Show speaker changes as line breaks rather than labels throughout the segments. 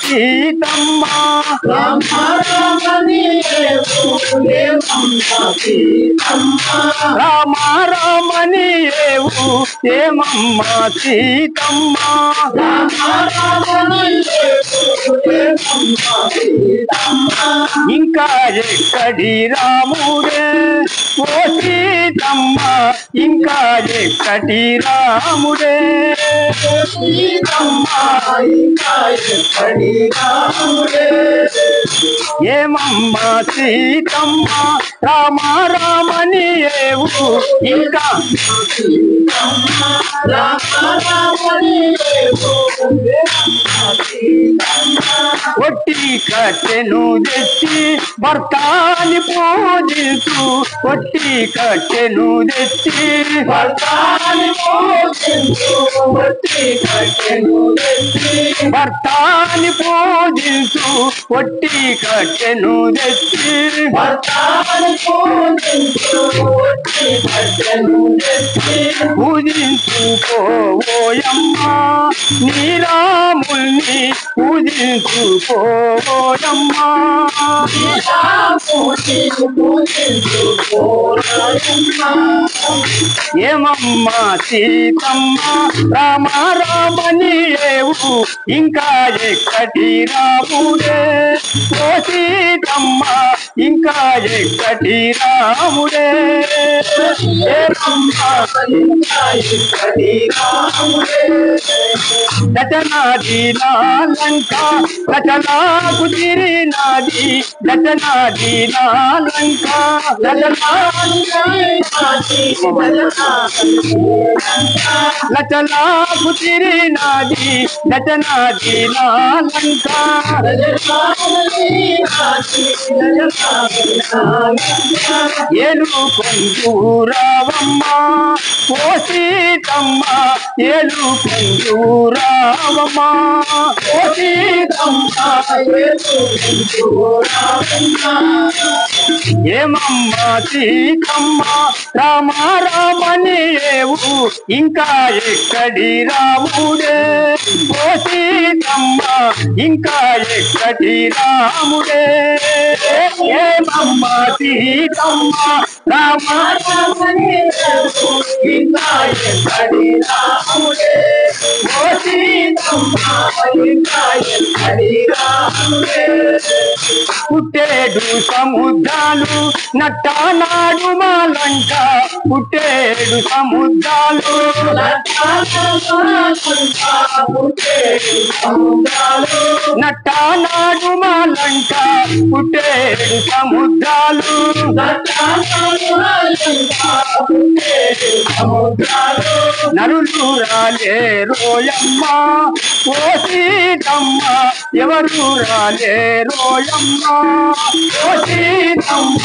సీతమ్మ రామ రామని ఏమమ్మ సీతమ్మ ఇంకా ఎక్కడి రాముడే ఓ సీతమ్మ ఇంకా ఎక్కడి రాముడే ఏమమ్మ సీతమ్మ రామ రామని ఇంకా ఒట్టి కట్టెను తెచ్చి భర్తాని పూజించు ఒట్టి కట్టెను తెచ్చి భర్తాని పూజించు ఒట్టి కట్టెను తెచ్చి భర్తాని పూజించు ఒట్టి కట్టెను తెచ్చి భర్తాని పూజించు ఒట్టి కట్టెను తెచ్చి పూజించు పోయమ్మ నీరాముల్ని పూజించు పోయమ్మ ఏమమ్మ సీతమ్మ రామ రామని ఇంకా ఎక్కడి రాముడే ఓ సీతమ్మ ఇంకా ఎక్కడి రాముడే దటనాది లంక దటనా కుదిరినాది దటనాది లంక లచలా కుదిరినాది దటనాది లంక ఏలు కొందూరావమ్మ ఓ సీతమ్మ ఏలు కొందూరావమ్మ ఓ సీతమ్మ ఏమమ్మ సీతమ్మ రామ రామని ఇంకా ఎక్కడి రాముడే ఓ సీతమ్మ ఇంకా ఎక్కడి రాముడే ఏమమ్మ సీతమ్మ రామ రామని ఇంకా ఎక్కడి రాముడే ఓ సీతమ్మ ఇంకా ఎక్కడి రాముడే పుట్టేడు సముద్రాలు నట్టానాడు మాలంక పుట్టేడు సముద్రాలు నట్టానాడు మాలంక పుట్టేడు సముద్రాలు నరులు రాలే రోయమ్మ ఓ సీతమ్మ ఎవరు రాలే రోయమ్మ ఓ సీతమ్మ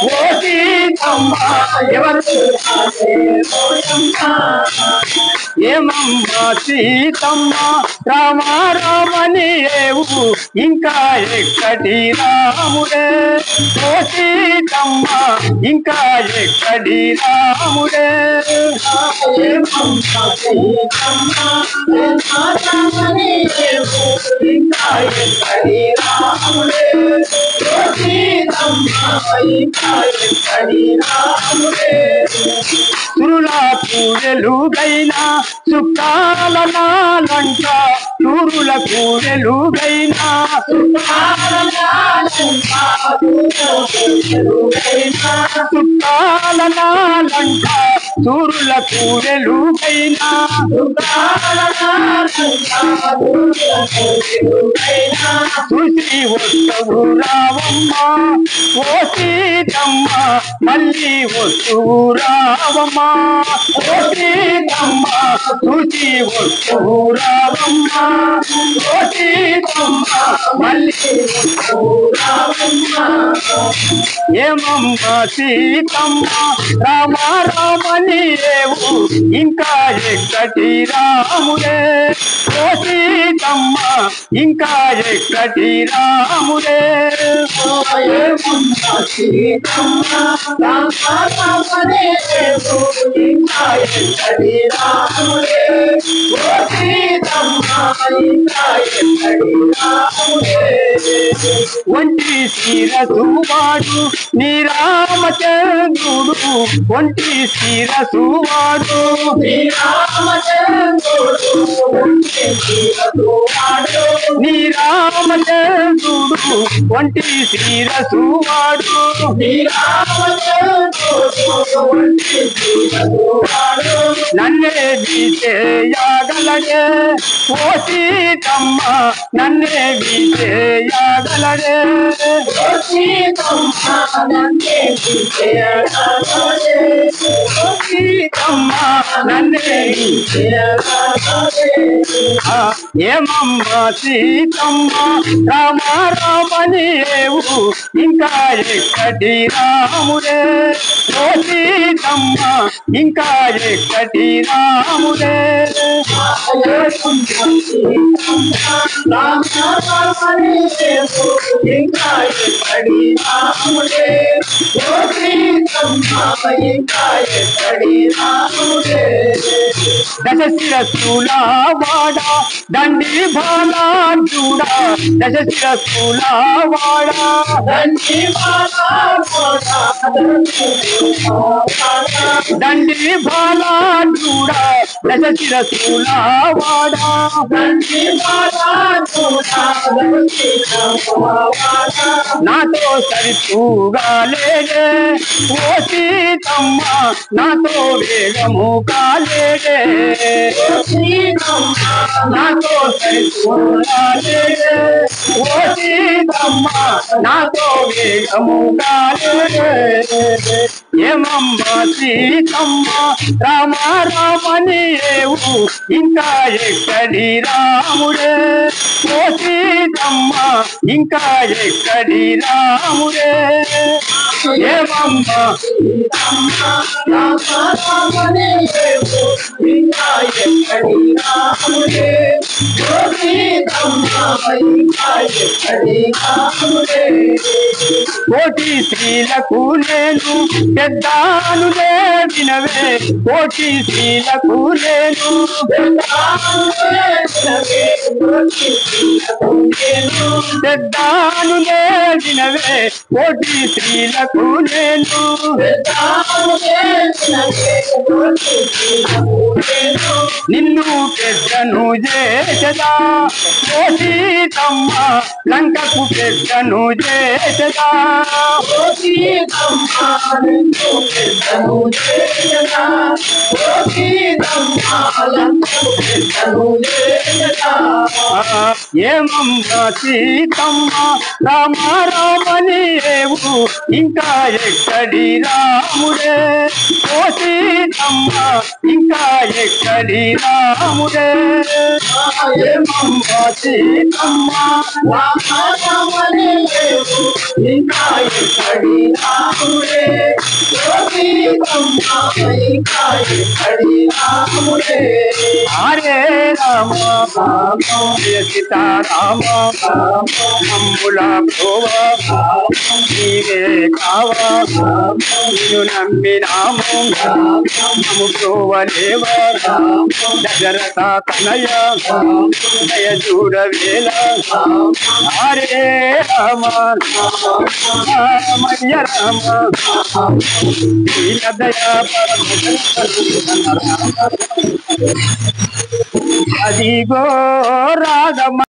ఓ సీతమ్మ ఎవరు ఏమమ్మ సీతమ్మ రామ రామని ఇంకా ఎక్కడి రాముడే ఓ సీతమ్మ ఇంకా ఎక్కడి రాముడే ఏమమ్మ సీతమ్మ ఇంకా ఎక్కడి రాముడే ఓ సీతమ్మ ఇంకా ఎక్కడి రాముడే సురులకు వెలుగైన సుఖాల నాలంక సూరులకు వెలుగైన సుఖాల నాలంక సూరులకు వెలుగైన చూసి వస్తువు రావమ్మ ఓ సీతమ్మ మళ్ళీ వస్తువు రావమ్మ ఓ సీతమ్మ చూసి వస్తువు రావమ్మ ఓ సీతమ్మ మళ్ళీ వస్తువు రావమ్మ ఏమమ్మ సీతమ్మ రామ రామని ఇంకా ఎక్కడి రాముడే ఓ సీతమ్మ ఇంకా ఎక్కడి రాముడే ఏమమ్మ సీతమ్మ రామ రామని ఇంకా ఎక్కడి రాముడే ఓ ఒంటి శిరసు వాడు నీ రామచంద్రుడు ఒంటి శిరసు వాడు నీ రామచంద్రుడు ఒంటి శిరసు వాడు నన్నే విజయగలడే ఓ సీతమ్మ నన్నే విజయగలడే సీతమ్మ నన్నే ఏమమ్మ సీతమ్మ రామ రామనేవు ఇంకా ఎక్కడి రాముడే ఓ సీతమ్మ ఇంకా ఎక్కడి రాముడే దశ శిరస్సుల వాడ దండి బాలార్జుడ దశ శిరస్సుల వాడ దండి బాలార్జుడ దశ శిరస్సుల వాడ నాతో సరితూగాలేడే ఓ సీతమ్మ నాతో వేగము కాలేడే నాతో సరితూగాలేడే ఓ సీతమ్మ నాతో వేగము కాలేడే ఏమమ్మ సీతమ్మ రామ రామనేవు ఇంకా ఎక్కడి రాముడే ఓ సీతమ్మ ఇంకా ఎక్కడి రాముడే ఏమమ్మ కోటి స్త్రీలకు నేను పెద్దానులే వినవే కోటి స్త్రీలకు నేను పెద్దానులే వినవే కోటి స్త్రీలకు నేను నిన్ను పెద్దను చేసదా ఓ సీతమ్మ లంకకు పెద్దను చేసదా ఏమమ్మ సీతమ్మ రామ రామనేవు ఇంకా ఎక్కడి రాముడే ఓ సీతమ్మ ఇంకా ఎక్కడి రాముడే ఏమమ్మ సీతమ్మ రామ రామనేవు ఇంకా ఎక్కడి రాముడే హరే రామ సీతారామ అంబుల నీవే కావా నిన్ను నమ్మినాము నమ్ము ప్రోవలేవ దశరథ తనయ దయ చూడవేళ హరే రామ రామయ్య రామ దయా అదిగో రాగమ